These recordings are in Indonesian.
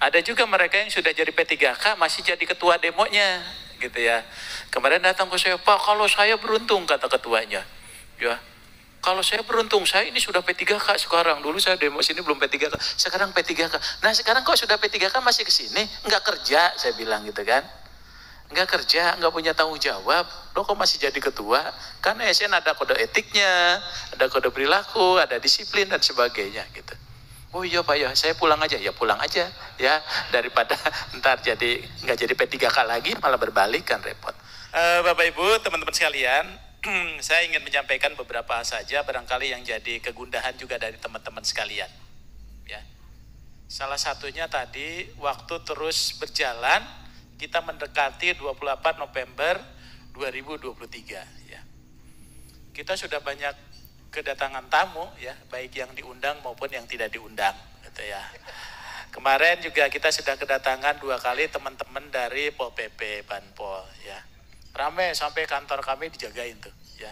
Ada juga mereka yang sudah jadi P3K masih jadi ketua demonya, gitu ya. Kemarin datang ke saya, Pak, kalau saya beruntung, kata ketuanya. Ya, kalau saya beruntung, saya ini sudah P3K sekarang. Dulu saya demo sini belum P3K, sekarang P3K. Nah sekarang kok sudah P3K masih ke sini? Nggak kerja, saya bilang gitu kan. Nggak kerja, nggak punya tanggung jawab. Lo kok masih jadi ketua? Karena ASN ada kode etiknya, ada kode perilaku, ada disiplin dan sebagainya gitu. Oh iya Pak ya, saya pulang aja. Ya pulang aja ya, daripada ntar jadi nggak jadi P3K lagi malah berbalik kan repot. Bapak Ibu, teman-teman sekalian, saya ingin menyampaikan beberapa saja barangkali yang jadi kegundahan juga dari teman-teman sekalian. Ya. Salah satunya tadi waktu terus berjalan, kita mendekati 28 November 2023 ya. Kita sudah banyak kedatangan tamu ya, baik yang diundang maupun yang tidak diundang gitu ya. Kemarin juga kita sudah kedatangan 2 kali teman-teman dari Pol PP Banpol ya. Ramai sampai kantor kami dijagain tuh ya.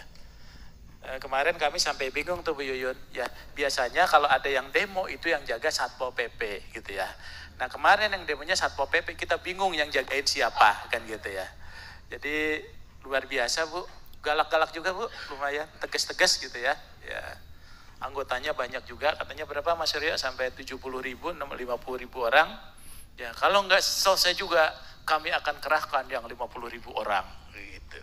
Kemarin kami sampai bingung tuh Bu Yuyun ya. Biasanya kalau ada yang demo itu yang jaga Satpol PP gitu ya. Nah kemarin yang demonya Satpol PP kita bingung yang jagain siapa kan gitu ya. Jadi luar biasa Bu. Galak-galak juga Bu, lumayan tegas-tegas gitu ya. Ya, anggotanya banyak juga, katanya berapa Mas Suryo? Sampai 70.000, 50.000 orang. Ya, kalau nggak selesai juga, kami akan kerahkan yang 50.000 orang, gitu.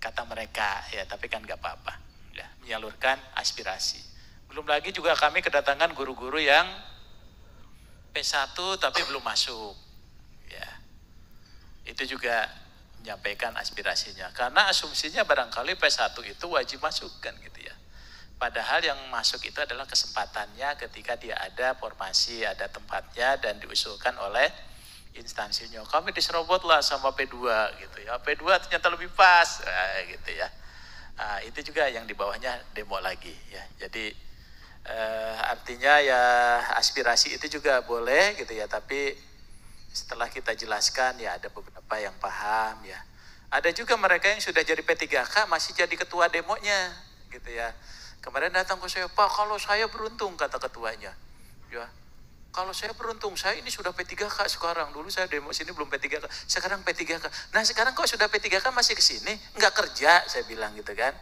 Kata mereka, ya tapi kan nggak apa-apa. Ya, menyalurkan aspirasi. Belum lagi juga kami kedatangan guru-guru yang P1 tapi belum masuk. Ya, itu juga menyampaikan aspirasinya. Karena asumsinya barangkali P1 itu wajib masuk kan gitu ya. Padahal yang masuk itu adalah kesempatannya ketika dia ada formasi, ada tempatnya dan diusulkan oleh instansinya. Kami diserobot lah sama P2 gitu ya. P2 ternyata lebih pas gitu ya. Nah, itu juga yang di bawahnya demo lagi ya. Jadi artinya ya aspirasi itu juga boleh gitu ya, tapi setelah kita jelaskan ya ada beberapa yang paham ya. Ada juga mereka yang sudah jadi P3K masih jadi ketua demonya gitu ya. Kemarin datang ke saya, Pak, kalau saya beruntung, kata ketuanya. Ya, kalau saya beruntung, saya ini sudah P3K sekarang. Dulu saya demo sini belum P3K, sekarang P3K. Nah sekarang kok sudah P3K masih ke sini? Nggak kerja, saya bilang gitu kan.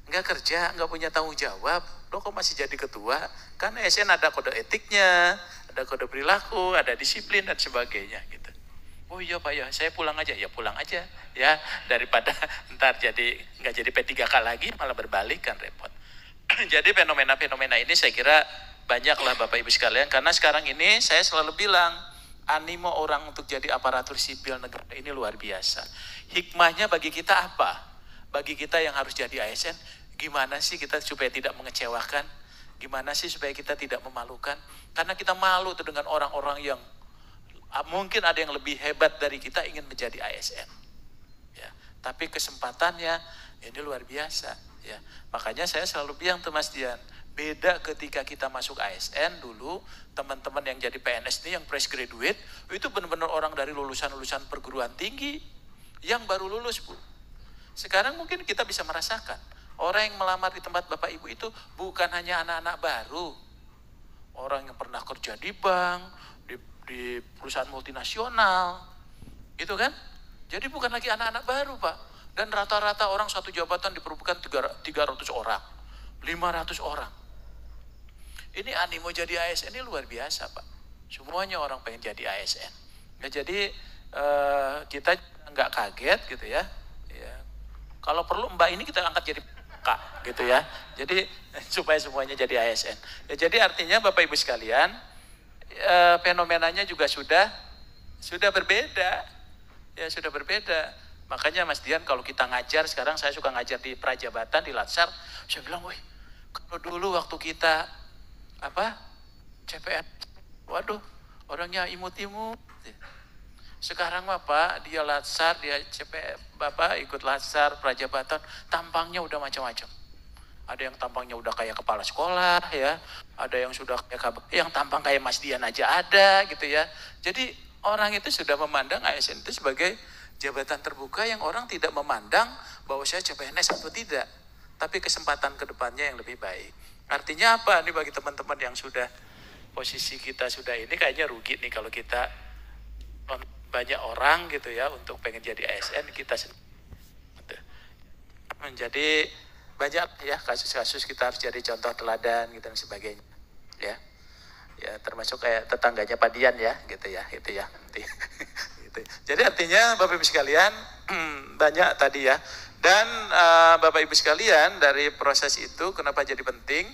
Nggak kerja, nggak punya tanggung jawab. Lo kok masih jadi ketua? Karena ASN ada kode etiknya, ada kode perilaku, ada disiplin dan sebagainya gitu. Oh iya Pak ya, saya pulang aja. Ya pulang aja ya, daripada ntar jadi nggak jadi P3K lagi malah berbalik kan repot. Jadi fenomena-fenomena ini saya kira banyaklah Bapak Ibu sekalian, karena sekarang ini saya selalu bilang animo orang untuk jadi aparatur sipil negara ini luar biasa. Hikmahnya bagi kita apa? Bagi kita yang harus jadi ASN, gimana sih kita supaya tidak mengecewakan? Gimana sih supaya kita tidak memalukan? Karena kita malu tuh dengan orang-orang yang mungkin ada yang lebih hebat dari kita ingin menjadi ASN. Ya, tapi kesempatannya ini luar biasa. Ya, makanya saya selalu bilang tuh Mas Dian, beda ketika kita masuk ASN dulu, teman-teman yang jadi PNS ini yang fresh graduate, itu benar-benar orang dari lulusan-lulusan perguruan tinggi yang baru lulus Bu. Sekarang mungkin kita bisa merasakan, orang yang melamar di tempat Bapak Ibu itu bukan hanya anak-anak baru. Orang yang pernah kerja di bank, di perusahaan multinasional, gitu kan? Jadi bukan lagi anak-anak baru Pak. Dan rata-rata orang satu jabatan diperlukan 300 orang, 500 orang. Ini animo jadi ASN ini luar biasa Pak. Semuanya orang pengen jadi ASN. Ya, jadi kita nggak kaget gitu ya. Kalau perlu Mbak ini kita angkat jadi Kak gitu ya. Jadi supaya semuanya jadi ASN. Ya, jadi artinya Bapak Ibu sekalian, fenomenanya juga sudah berbeda. Ya sudah berbeda. Makanya Mas Dian kalau kita ngajar, sekarang saya suka ngajar di Prajabatan di Latsar, saya bilang, woi, kalau dulu waktu kita CPN, waduh, orangnya imut-imut. Sekarang Bapak, dia Latsar, dia CPN, Bapak ikut Latsar, Prajabatan, tampangnya udah macam-macam. Ada yang tampangnya udah kayak kepala sekolah ya, ada yang sudah kayak yang tampang kayak Mas Dian aja ada gitu ya. Jadi orang itu sudah memandang ASN itu sebagai jabatan terbuka yang orang tidak memandang bahwa saya CPNS atau tidak, tapi kesempatan ke depannya yang lebih baik. Artinya apa? Ini bagi teman-teman yang sudah posisi kita sudah ini kayaknya rugi nih kalau kita banyak orang gitu ya untuk pengen jadi ASN kita menjadi banyak ya kasus-kasus kita harus jadi contoh teladan gitu dan sebagainya ya. Ya termasuk kayak tetangganya Pak Dian ya gitu ya itu ya. Gitu. Jadi artinya Bapak Ibu sekalian banyak tadi ya. Dan Bapak Ibu sekalian dari proses itu kenapa jadi penting?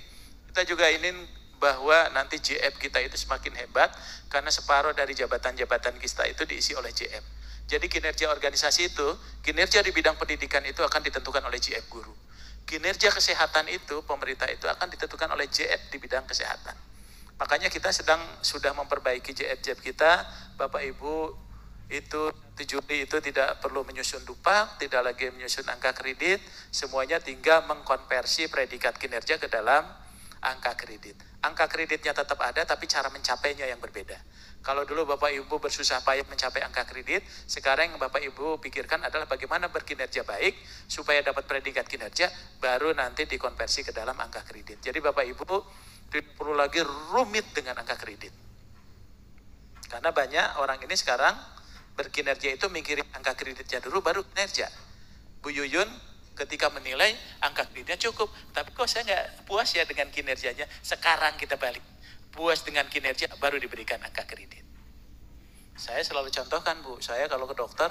Kita juga ingin bahwa nanti JF kita itu semakin hebat karena separuh dari jabatan-jabatan kita itu diisi oleh JF. Jadi kinerja organisasi itu, kinerja di bidang pendidikan itu akan ditentukan oleh JF guru. Kinerja kesehatan itu, pemerintah itu akan ditentukan oleh JF di bidang kesehatan. Makanya kita sudah memperbaiki JF kita, Bapak Ibu itu 1 Juli itu tidak perlu menyusun dupak, tidak lagi menyusun angka kredit, semuanya tinggal mengkonversi predikat kinerja ke dalam angka kredit. Angka kreditnya tetap ada, tapi cara mencapainya yang berbeda. Kalau dulu Bapak Ibu bersusah payah mencapai angka kredit, sekarang yang Bapak Ibu pikirkan adalah bagaimana berkinerja baik, supaya dapat predikat kinerja, baru nanti dikonversi ke dalam angka kredit. Jadi Bapak Ibu tidak perlu lagi rumit dengan angka kredit. Karena banyak orang ini sekarang berkinerja itu mikirin angka kreditnya dulu, baru kinerja. Bu Yuyun ketika menilai angka kreditnya cukup, tapi kok saya nggak puas ya dengan kinerjanya, sekarang kita balik. Puas dengan kinerja baru diberikan angka kredit. Saya selalu contohkan Bu, saya kalau ke dokter,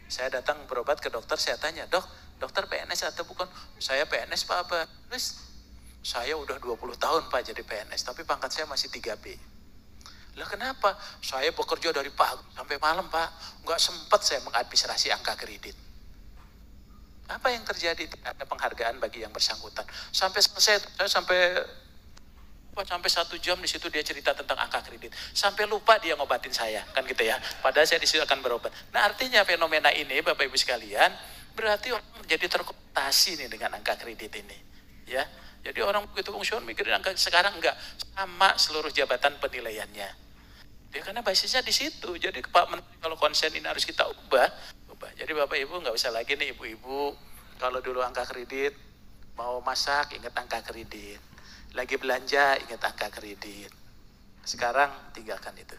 saya datang berobat ke dokter, saya tanya, dokter PNS atau bukan? Saya PNS Pak apa? Terus saya udah 20 tahun Pak jadi PNS, tapi pangkat saya masih 3B. Lah kenapa? Saya bekerja dari pagi sampai malam Pak, nggak sempat saya mengadministrasi angka kredit. Apa yang terjadi? Tidak ada penghargaan bagi yang bersangkutan. Sampai selesai, saya sampai 1 jam di situ dia cerita tentang angka kredit. Sampai lupa dia ngobatin saya, kan gitu ya. Padahal saya di situ akan berobat. Nah artinya fenomena ini Bapak Ibu sekalian, berarti orang jadi terkonotasi nih dengan angka kredit ini. Ya, jadi orang begitu fungsional mikirin angka, sekarang enggak, sama seluruh jabatan penilaiannya. Ya karena basisnya di situ. Jadi Pak Menteri kalau konsen ini harus kita ubah. Jadi Bapak Ibu nggak usah lagi nih ibu-ibu, kalau dulu angka kredit, mau masak ingat angka kredit. Lagi belanja ingat angka kredit. Sekarang tinggalkan itu.